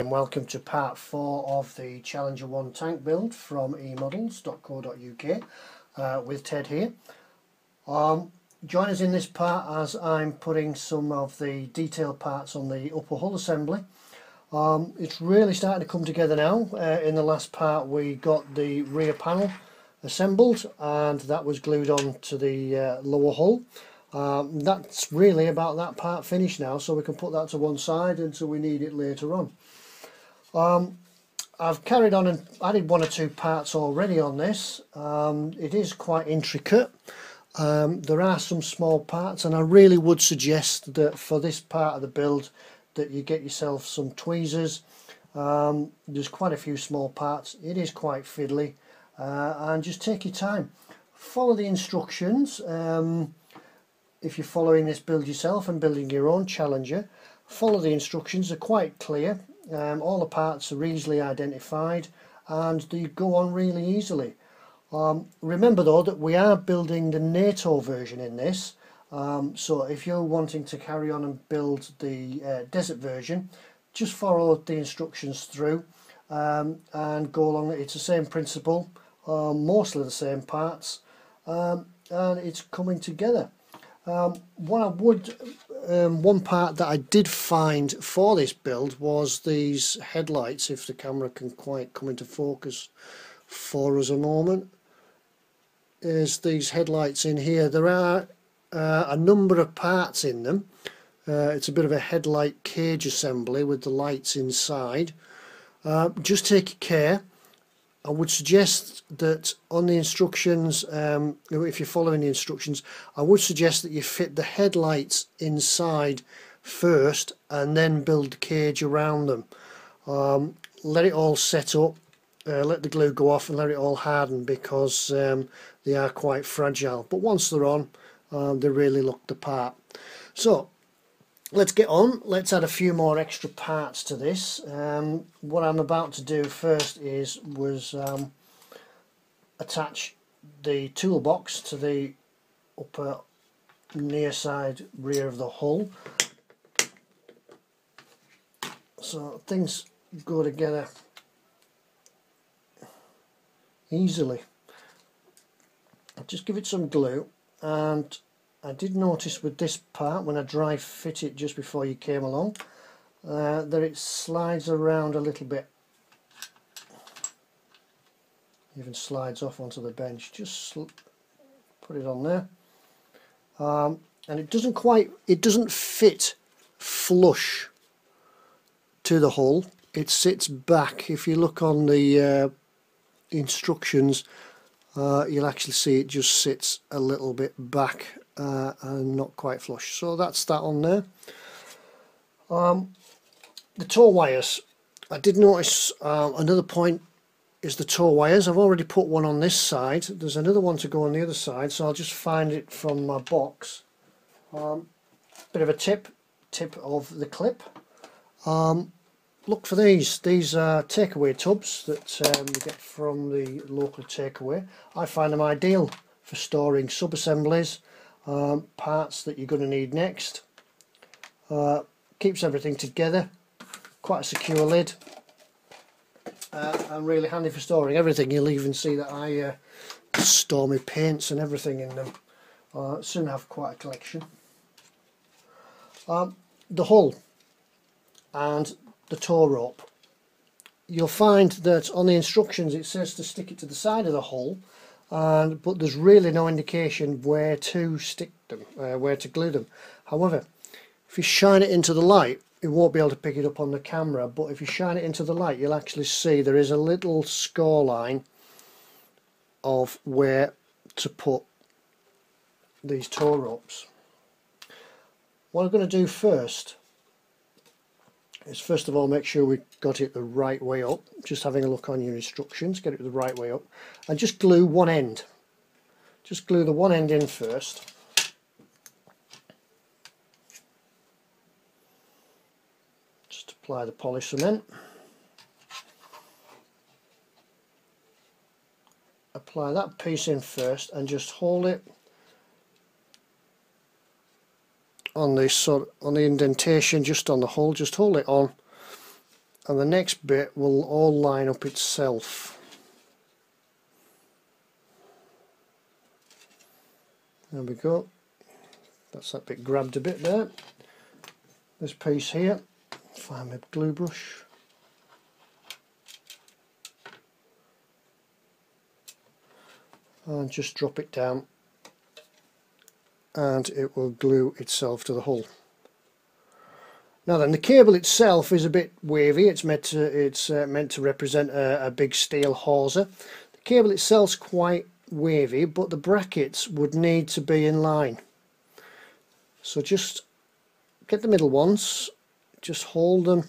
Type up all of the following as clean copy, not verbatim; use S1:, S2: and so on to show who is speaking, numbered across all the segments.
S1: And welcome to part 4 of the Challenger 1 tank build from emodels.co.uk with Ted here. Join us in this part as I'm putting some of the detailed parts on the upper hull assembly. It's really starting to come together now. In the last part we got the rear panel assembled and that was glued on to the lower hull. That's really about that part finished now, so we can put that to one side until we need it later on. I've carried on and added one or two parts already on this. It is quite intricate. There are some small parts, and I really would suggest that for this part of the build that you get yourself some tweezers. There's quite a few small parts. It is quite fiddly, and just take your time. Follow the instructions. If you're following this build yourself and building your own Challenger, follow the instructions. They're quite clear. All the parts are easily identified and they go on really easily. Remember though that we are building the NATO version in this, so if you're wanting to carry on and build the desert version, just follow the instructions through and go along. It's the same principle, mostly the same parts, and it's coming together. One part that I did find for this build was these headlights, if the camera can quite come into focus for us a moment. Is these headlights in here. There are a number of parts in them. It's a bit of a headlight cage assembly with the lights inside. Just take care. I would suggest that on the instructions, if you're following the instructions, I would suggest that you fit the headlights inside first and then build the cage around them. Let it all set up, let the glue go off and let it all harden, because they are quite fragile. But once they're on, they really look the part. So let's get on. Let's add a few more extra parts to this. What I'm about to do first was attach the toolbox to the upper near side rear of the hull, so things go together easily. Just give it some glue, and I did notice with this part when I dry fit it just before you came along that it slides around a little bit, even slides off onto the bench. Just put it on there, and it doesn't fit flush to the hull. It sits back. If you look on the instructions, you'll actually see it just sits a little bit back and not quite flush. So that's that on there. The tow wires. I did notice another point is the tow wires. I've already put one on this side. There's another one to go on the other side, so I'll just find it from my box. Bit of a tip of the clip. Look for these. These are takeaway tubs that you get from the local takeaway. I find them ideal for storing sub-assemblies, parts that you're going to need next. Keeps everything together. Quite a secure lid, and really handy for storing everything. You'll even see that I store my paints and everything in them. Soon have quite a collection. The hull and the tow rope. You'll find that on the instructions it says to stick it to the side of the hull, but there's really no indication where to stick them, where to glue them. However, if you shine it into the light, you won't be able to pick it up on the camera, but if you shine it into the light you'll actually see there is a little score line of where to put these tow ropes. What I'm going to do first is first of all make sure we got it the right way up. Just having a look on your instructions, get it the right way up, and just glue one end. Just glue the one end in first. Just apply the polish cement. Apply that piece in first and just hold it on this on the indentation just on the hull. Just hold it on and the next bit will all line up itself. There we go. That's that bit grabbed a bit there. This piece here, find my glue brush. And just drop it down and it will glue itself to the hull. Now then, the cable itself is a bit wavy. It's meant to represent a big steel hawser. The cable itself's quite wavy, but the brackets would need to be in line. So just get the middle ones, just hold it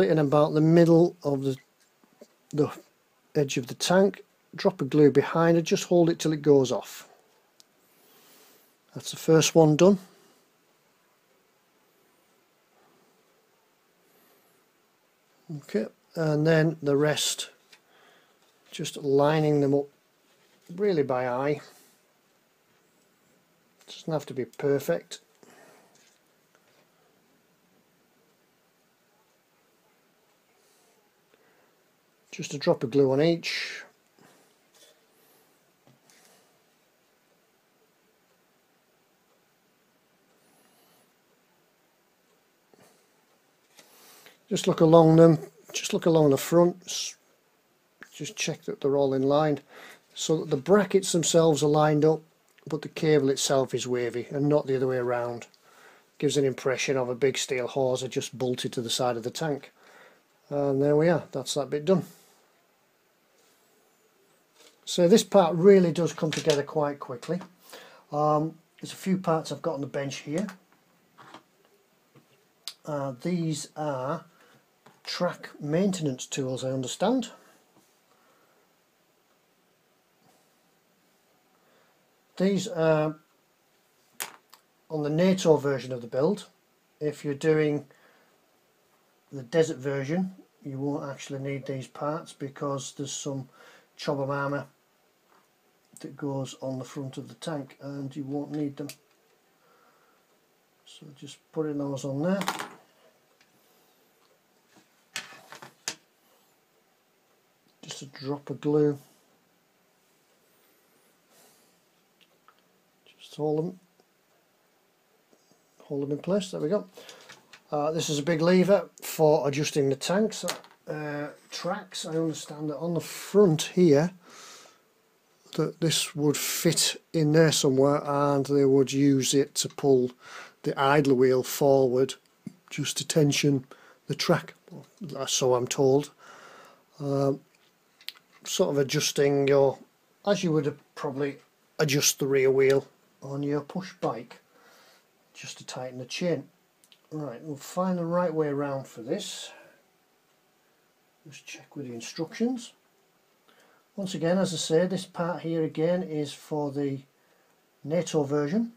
S1: in about the middle of the edge of the tank, drop a glue behind it, just hold it till it goes off. That's the first one done. Okay, and then the rest, just lining them up really by eye. Doesn't have to be perfect. Just a drop of glue on each. Just look along them, just look along the fronts, just check that they're all in line, so that the brackets themselves are lined up, but the cable itself is wavy and not the other way around. Gives an impression of a big steel hawser just bolted to the side of the tank. And there we are, that's that bit done. So this part really does come together quite quickly. There's a few parts I've got on the bench here. These are track maintenance tools, I understand. These are on the NATO version of the build. If you're doing the desert version, you won't actually need these parts because there's some chobham armour that goes on the front of the tank and you won't need them. So just putting those on there. Just a drop of glue. Just hold them in place. There we go. This is a big lever for adjusting the tanks. Tracks. I understand that on the front here that this would fit in there somewhere and they would use it to pull the idler wheel forward just to tension the track, so I'm told. Sort of adjusting your, as you would probably adjust the rear wheel on your push bike, just to tighten the chain. Right, we'll find the right way around for this. Just check with the instructions. Once again, as I say, this part here again is for the NATO version.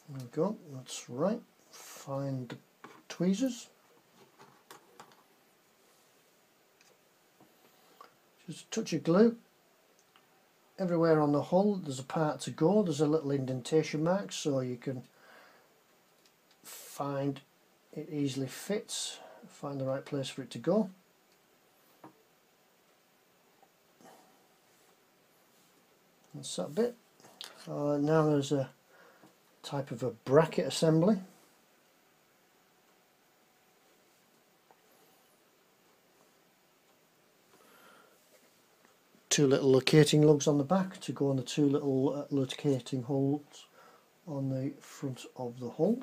S1: There we go, that's right. Find the tweezers. Just a touch of glue. Everywhere on the hull there's a part to go. There's a little indentation mark so you can find it easily fits. Find the right place for it to go. That's that bit. Now there's a type of a bracket assembly. Two little locating lugs on the back to go on the two little locating holes on the front of the hull.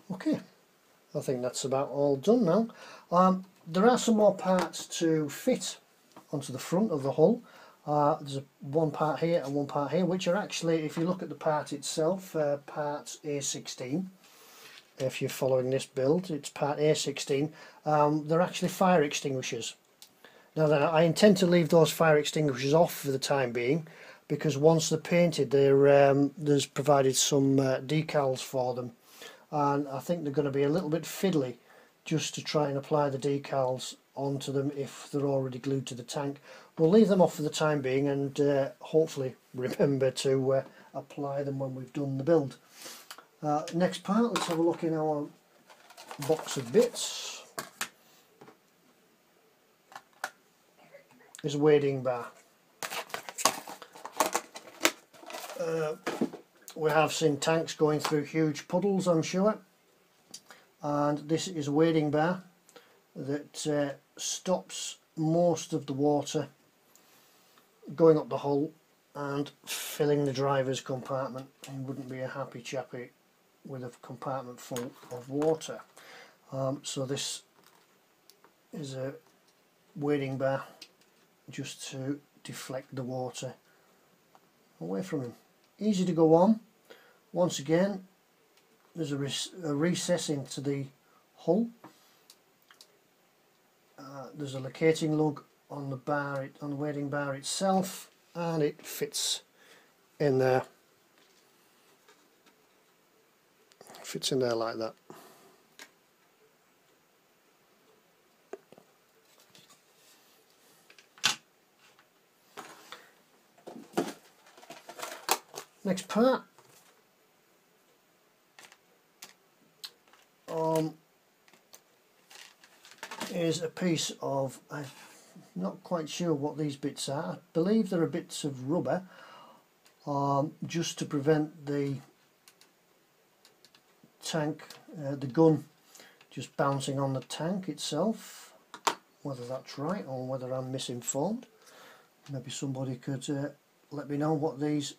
S1: Okay, I think that's about all done now. There are some more parts to fit onto the front of the hull. There's one part here and one part here, which are actually, if you look at the part itself, part A16. If you're following this build, it's part A16. They're actually fire extinguishers. Now then, I intend to leave those fire extinguishers off for the time being, because once they're painted, there's provided some decals for them, and I think they're going to be a little bit fiddly just to try and apply the decals onto them if they're already glued to the tank. We'll leave them off for the time being, and hopefully remember to apply them when we've done the build. Next part, let's have a look in our box of bits. Is a wading bar. We have seen tanks going through huge puddles, I'm sure, and this is a wading bar that stops most of the water going up the hull and filling the driver's compartment. He wouldn't be a happy chappy with a compartment full of water. So this is a wading bar just to deflect the water away from him. Easy to go on. Once again, there's a recess into the hull. There's a locating lug on the bar, on the wading bar itself, and it fits in there. Fits in there like that. Next part, is a piece of, I'm not quite sure what these bits are. I believe there are bits of rubber, just to prevent the tank, the gun, just bouncing on the tank itself. Whether that's right or whether I'm misinformed, maybe somebody could let me know what these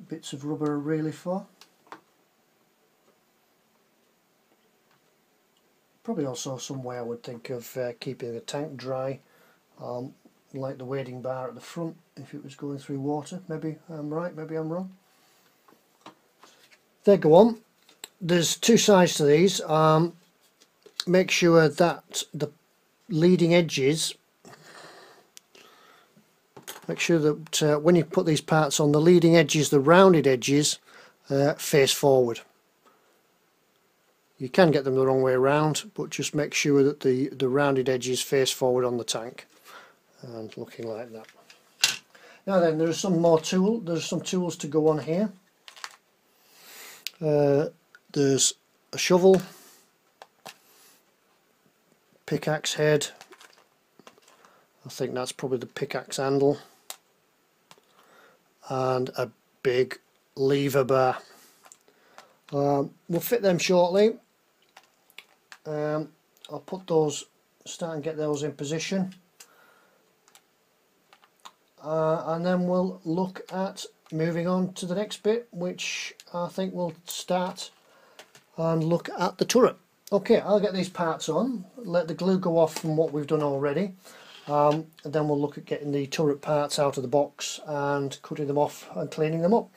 S1: bits of rubber are really for. Probably also some way I would think of keeping the tank dry, like the wading bar at the front if it was going through water. Maybe I'm right, maybe I'm wrong. There, go on. There's two sides to these. Make sure that the leading edges, make sure that when you put these parts on, the leading edges, the rounded edges, face forward. You can get them the wrong way around, but just make sure that the rounded edges face forward on the tank, and looking like that. Now then, there's some more there's some tools to go on here. There's a shovel, pickaxe head, I think that's probably the pickaxe handle, and a big lever bar. We'll fit them shortly. I'll put those, start and get those in position, and then we'll look at moving on to the next bit, which I think we'll start and look at the turret. Okay, I'll get these parts on, let the glue go off from what we've done already, and then we'll look at getting the turret parts out of the box and cutting them off and cleaning them up.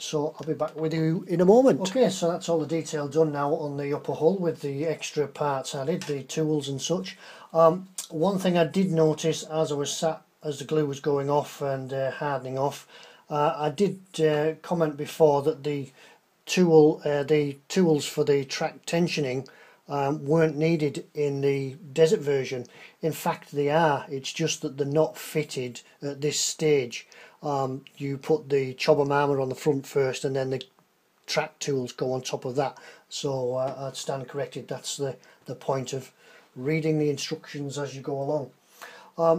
S1: So I'll be back with you in a moment. Okay, so that's all the detail done now on the upper hull with the extra parts added, the tools and such. One thing I did notice as I was sat, as the glue was going off and hardening off, I did comment before that the tools for the track tensioning weren't needed in the desert version. In fact they are, it's just that they're not fitted at this stage. You put the chobham armour on the front first, and then the track tools go on top of that. So I'd stand corrected, that's the point of reading the instructions as you go along.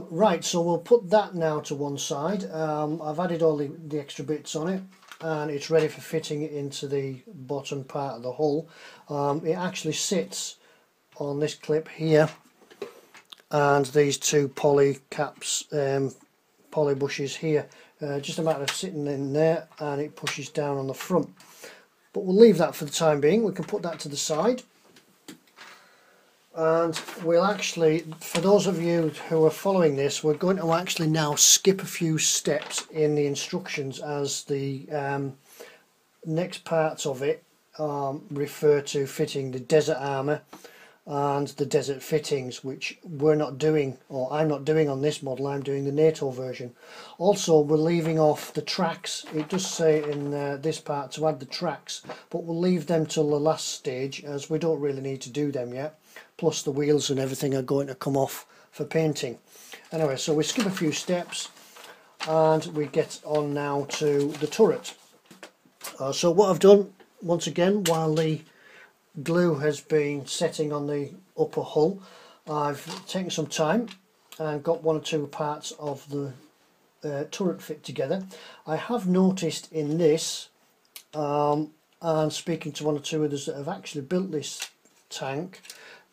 S1: Right, so we'll put that now to one side. I've added all the extra bits on it, and it's ready for fitting into the bottom part of the hull. It actually sits on this clip here, and these two poly caps, poly bushes here, just a matter of sitting in there, and it pushes down on the front. But we'll leave that for the time being. We can put that to the side, and we'll actually, for those of you who are following this, we're going to actually now skip a few steps in the instructions, as the next parts of it refer to fitting the desert armour and the desert fittings, which we're not doing, or I'm not doing on this model. I'm doing the NATO version. Also, we're leaving off the tracks. It does say in this part to add the tracks, but we'll leave them till the last stage, as we don't really need to do them yet. Plus the wheels and everything are going to come off for painting. Anyway, so we skip a few steps and we get on now to the turret. So what I've done, once again, while the glue has been setting on the upper hull, I've taken some time and got one or two parts of the turret fit together. I have noticed in this, and speaking to one or two others that have actually built this tank,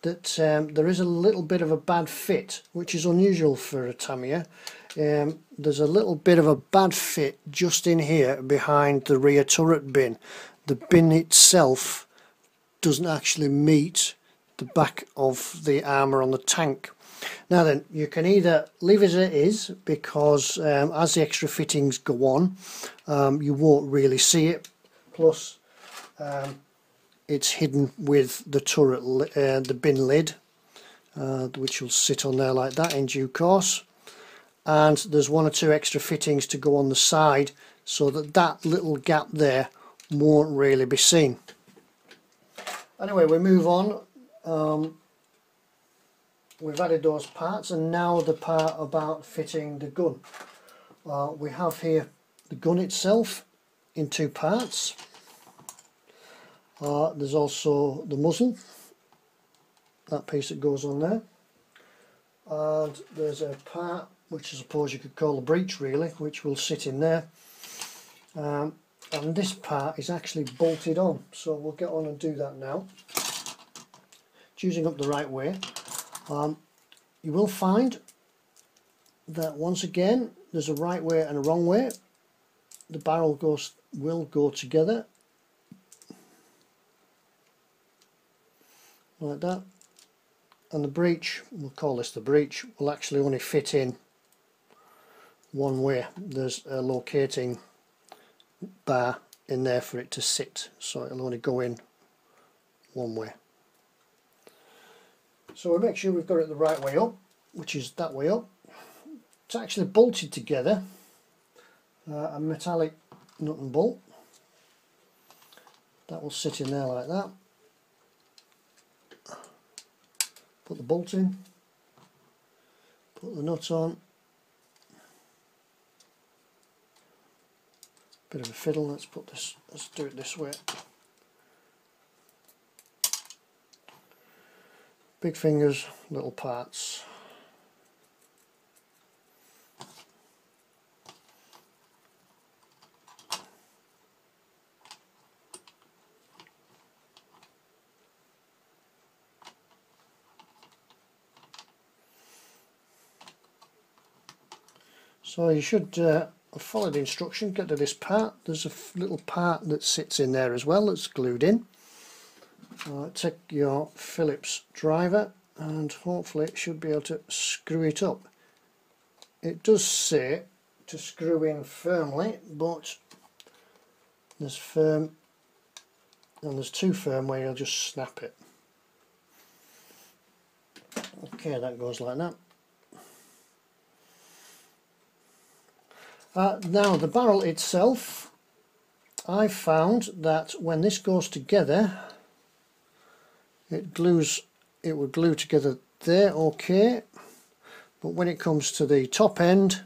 S1: that there is a little bit of a bad fit, which is unusual for a Tamiya. There's a little bit of a bad fit just in here behind the rear turret bin. The bin itself doesn't actually meet the back of the armour on the tank. Now then, you can either leave it as it is, because as the extra fittings go on, you won't really see it. Plus it's hidden with the turret, the bin lid, which will sit on there like that in due course. And there's one or two extra fittings to go on the side, so that that little gap there won't really be seen. Anyway, we move on. We've added those parts, and now the part about fitting the gun. We have here the gun itself in two parts. There's also the muzzle, that piece that goes on there, and there's a part which I suppose you could call a breech really, which will sit in there, and this part is actually bolted on, so we'll get on and do that now, choosing up the right way. You will find that once again there's a right way and a wrong way. The barrel will go together like that, and the breech, we'll call this the breech, will actually only fit in one way. There's a locating bar in there for it to sit, so it'll only go in one way. So we'll make sure we've got it the right way up, which is that way up. It's actually bolted together, a metallic nut and bolt. That will sit in there like that. Put the bolt in, put the nut on. Bit of a fiddle, let's do it this way. Big fingers, little parts. So you should follow the instruction, get to this part. There's a little part that sits in there as well that's glued in. Take your Phillips driver and hopefully it should be able to screw it up. It does say to screw in firmly, but there's firm and there's too firm where you'll just snap it. Okay, that goes like that. Now the barrel itself, I found that when this goes together, it would glue together there, okay, but when it comes to the top end,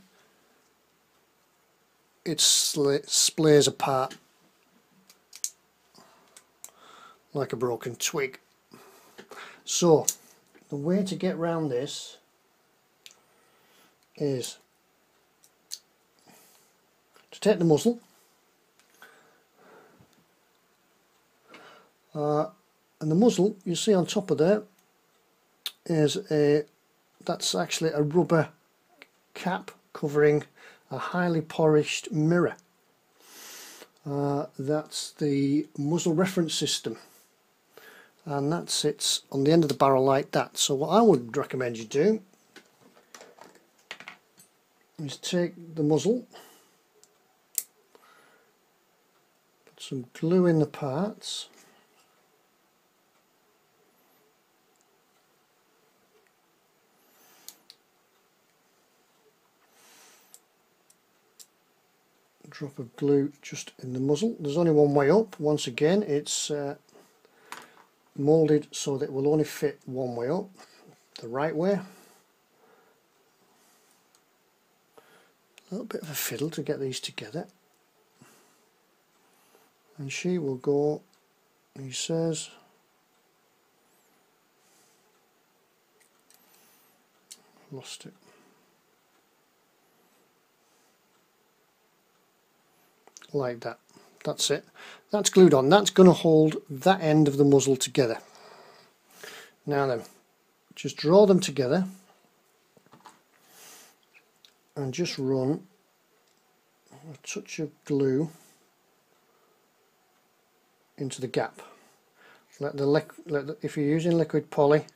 S1: it splays apart like a broken twig. So the way to get round this is to take the muzzle, and the muzzle you see on top of there is that's actually a rubber cap covering a highly polished mirror. That's the muzzle reference system, and that sits on the end of the barrel like that. So what I would recommend you do is take the muzzle, put some glue in the parts, drop of glue just in the muzzle. There's only one way up. Once again, it's moulded so that it will only fit one way up, the right way. A little bit of a fiddle to get these together. And she will go, he says, lost it. Like that. That's it. That's glued on. That's going to hold that end of the muzzle together. Now then, just draw them together and just run a touch of glue into the gap. If you're using liquid poly,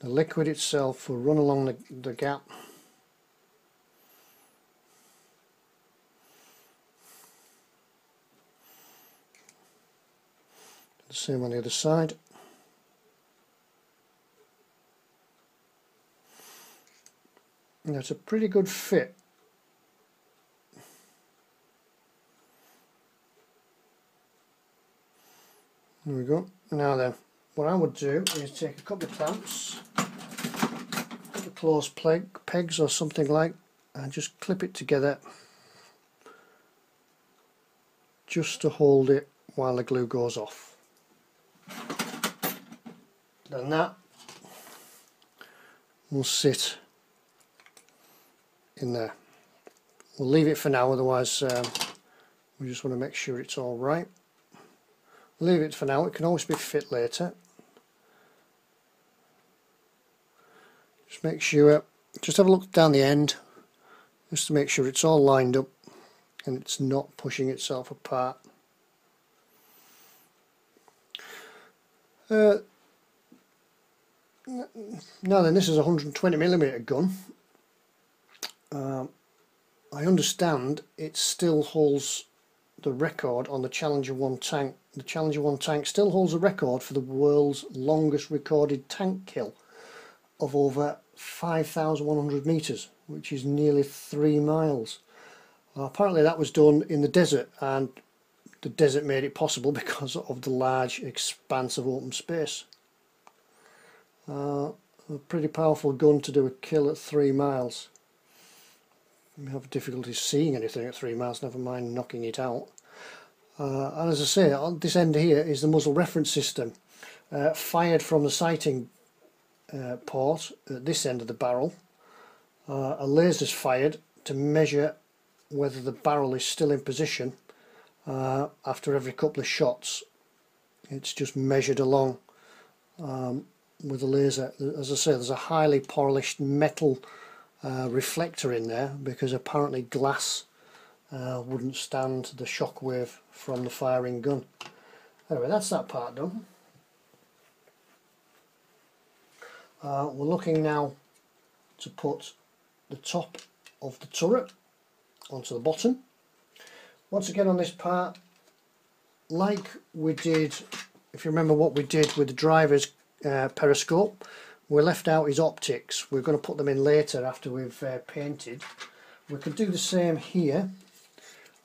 S1: the liquid itself will run along the gap. The same on the other side. Now it's a pretty good fit. There we go. Now then, what I would do is take a couple of clamps, a couple of close pegs or something like, and just clip it together just to hold it while the glue goes off. Then that will sit in there. We'll leave it for now, otherwise we just want to make sure it's all right. Leave it for now. It can always be fit later. Just make sure, just have a look down the end just to make sure it's all lined up and it's not pushing itself apart. Now then, this is a 120mm gun. I understand it still holds the record on the Challenger 1 tank. The Challenger 1 tank still holds a record for the world's longest recorded tank kill of over 5,100 meters, which is nearly 3 miles. Apparently that was done in the desert, and the desert made it possible because of the large expanse of open space. A pretty powerful gun to do a kill at 3 miles. We have difficulty seeing anything at 3 miles, never mind knocking it out. And as I say, on this end here is the muzzle reference system, fired from the sighting port at this end of the barrel. A laser is fired to measure whether the barrel is still in position after every couple of shots. It's just measured along with a laser. As I say, there's a highly polished metal reflector in there because apparently glass wouldn't stand the shock wave from the firing gun. Anyway, that's that part done. We're looking now to put the top of the turret onto the bottom. Once again on this part, like we did, if you remember what we did with the driver's periscope, we left out his optics. We're going to put them in later after we've painted. We could do the same here.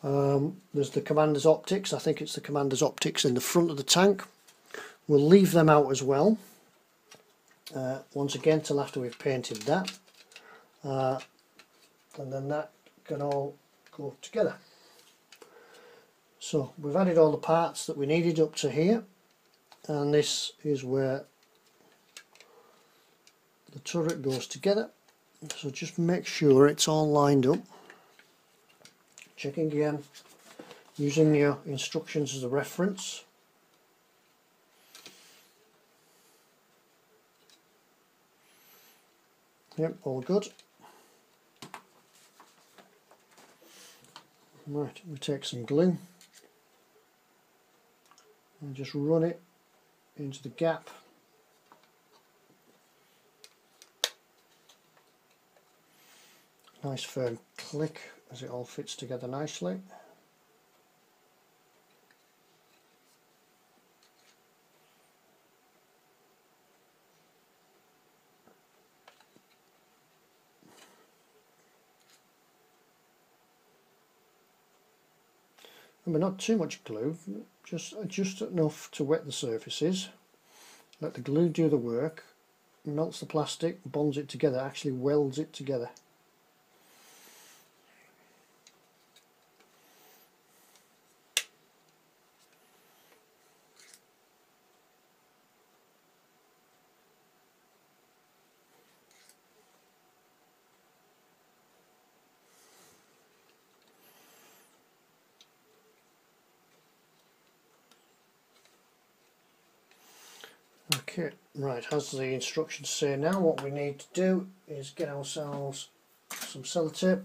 S1: There's the commander's optics. I think it's the commander's optics in the front of the tank. We'll leave them out as well. Once again, till after we've painted that. And then that can all go together. So we've added all the parts that we needed up to here, and this is where the turret goes together. So just make sure it's all lined up. Checking again, using your instructions as a reference. Yep, all good. Right, we take some glue and just run it into the gap. Nice firm click as it all fits together nicely. Remember, not too much glue, just enough to wet the surfaces. Let the glue do the work, melts the plastic, bonds it together, actually welds it together. Okay, right, as the instructions say now, what we need to do is get ourselves some sellotape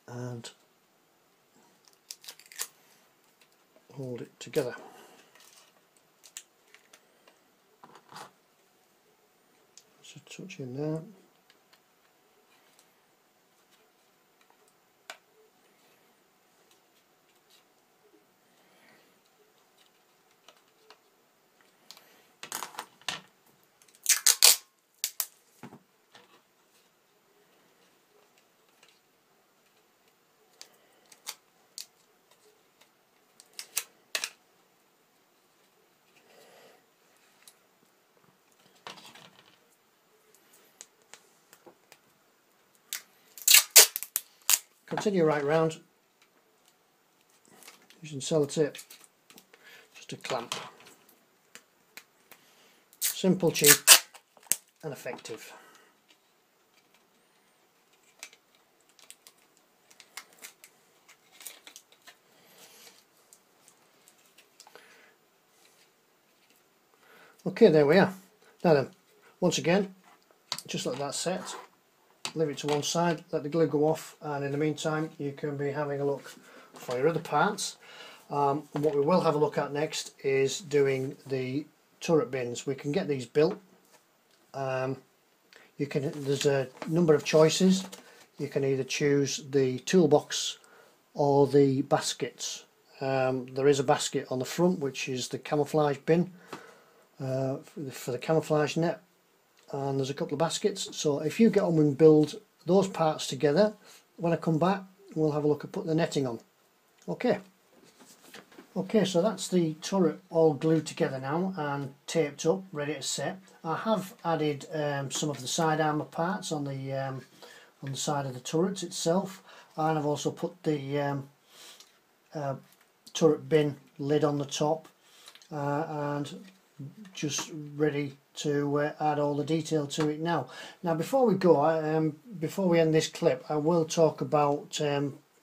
S1: and hold it together. Just a touch in there. Continue right round using sellotape just to clamp. Simple, cheap and effective. Okay, there we are. Now then, once again, just let that set, leave it to one side, let the glue go off, and in the meantime you can be having a look for your other parts. And what we will have a look at next is doing the turret bins. We can get these built. There's a number of choices. You can either choose the toolbox or the baskets. There is a basket on the front which is the camouflage bin for the camouflage net, and there's a couple of baskets. So if you get on and build those parts together, when I come back we'll have a look at putting the netting on. Okay, so that's the turret all glued together now and taped up, ready to set. I have added some of the side armour parts on the side of the turret itself, and I've also put the turret bin lid on the top, and just ready to add all the detail to it now. Now before we go, before we end this clip, I will talk about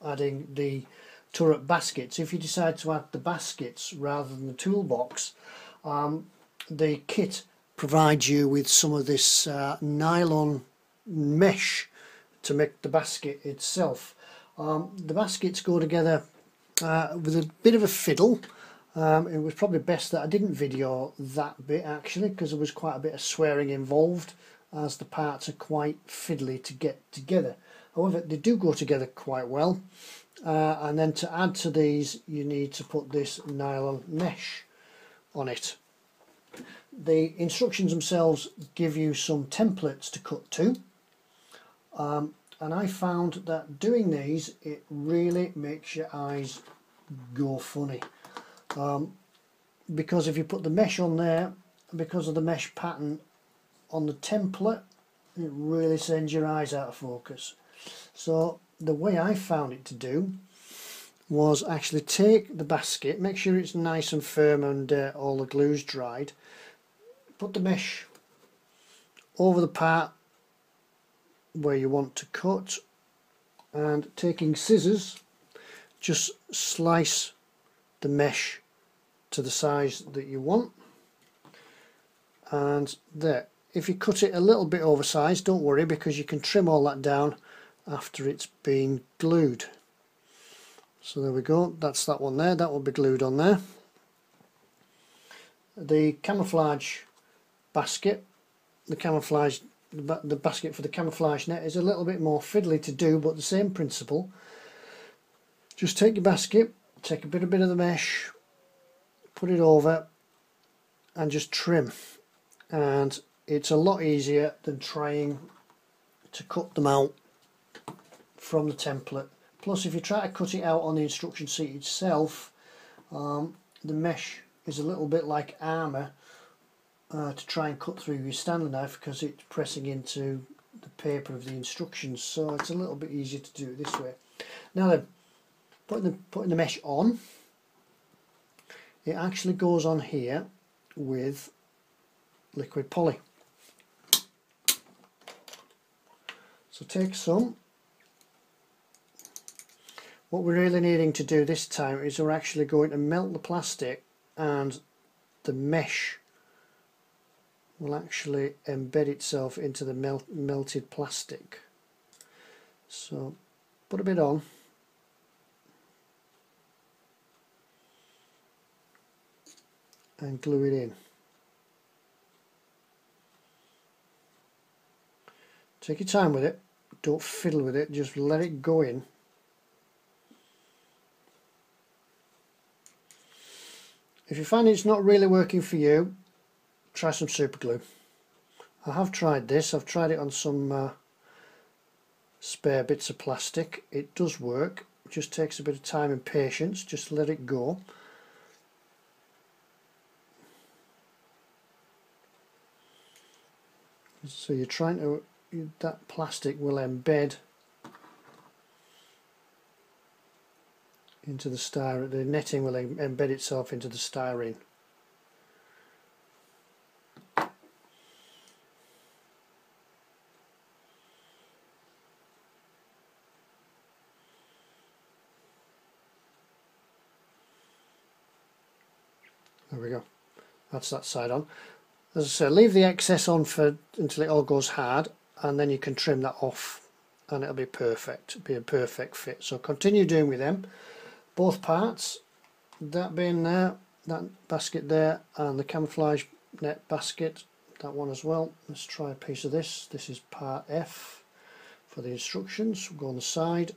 S1: adding the turret baskets. If you decide to add the baskets rather than the toolbox, the kit provides you with some of this nylon mesh to make the basket itself. The baskets go together with a bit of a fiddle. It was probably best that I didn't video that bit actually, because there was quite a bit of swearing involved, as the parts are quite fiddly to get together. However, they do go together quite well. And then to add to these you need to put this nylon mesh on it. The instructions themselves give you some templates to cut to, and I found that doing these, it really makes your eyes go funny, because if you put the mesh on there, because of the mesh pattern on the template, it really sends your eyes out of focus. So the way I found it to do was actually take the basket, make sure it's nice and firm and all the glue's dried, put the mesh over the part where you want to cut, and taking scissors just slice the mesh to the size that you want. And there, if you cut it a little bit oversized, don't worry, because you can trim all that down after it's been glued. So there we go, that's that one there, that will be glued on there. The camouflage basket, the basket for the camouflage net is a little bit more fiddly to do, but the same principle. Just take your basket, take a bit of the mesh, put it over and just trim, and it's a lot easier than trying to cut them out from the template. Plus, if you try to cut it out on the instruction sheet itself, the mesh is a little bit like armour to try and cut through your Stanley knife, because it's pressing into the paper of the instructions, so it's a little bit easier to do it this way. Now then, putting the mesh on, it actually goes on here with liquid poly. So take some. What we're really needing to do this time is we're actually going to melt the plastic, and the mesh will actually embed itself into the melted plastic. So put a bit on, and glue it in. Take your time with it, don't fiddle with it, just let it go in. If you find it's not really working for you, try some super glue. I have tried this, I've tried it on some spare bits of plastic. It does work, it just takes a bit of time and patience, just let it go. So you're trying to, that plastic will embed into the styrene, the netting will embed itself into the styrene. There we go, that's that side on. As I say, leave the excess on for until it all goes hard, and then you can trim that off and it'll be perfect. It'll be a perfect fit. So continue doing with them, both parts, that being there, that basket there, and the camouflage net basket, that one as well. Let's try a piece of this. This is part F for the instructions. We'll go on the side.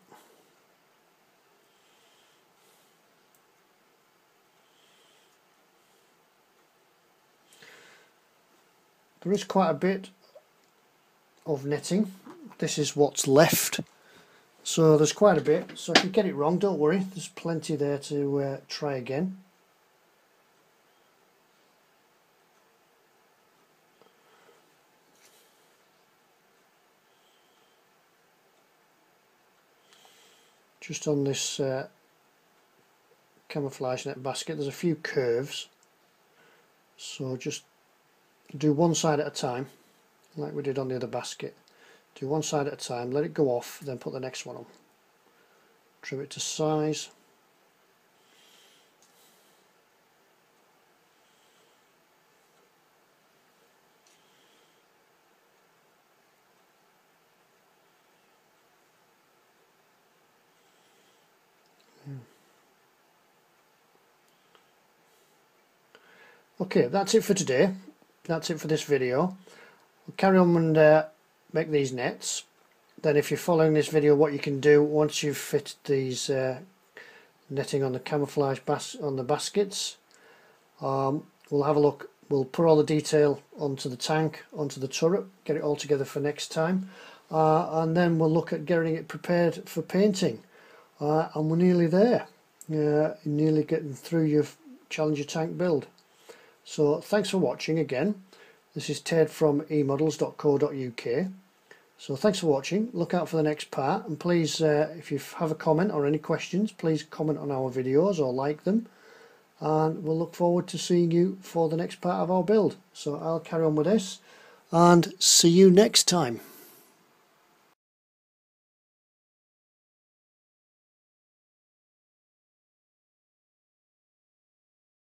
S1: There is quite a bit of netting. This is what's left, so there's quite a bit. So if you get it wrong, don't worry, there's plenty there to try again. Just on this camouflage net basket, there's a few curves, so just do one side at a time, like we did on the other basket. Do one side at a time, let it go off, then put the next one on. Trim it to size. Okay, that's it for today. That's it for this video. We'll carry on and make these nets. Then if you're following this video, what you can do once you've fitted these netting on the camouflage on the baskets, we'll have a look. We'll put all the detail onto the tank, onto the turret, get it all together for next time, and then we'll look at getting it prepared for painting. And we're nearly there, nearly getting through your Challenger tank build. So thanks for watching again. This is Ted from emodels.co.uk. So thanks for watching. Look out for the next part, and please if you have a comment or any questions, please comment on our videos or like them, and we'll look forward to seeing you for the next part of our build. So I'll carry on with this and see you next time.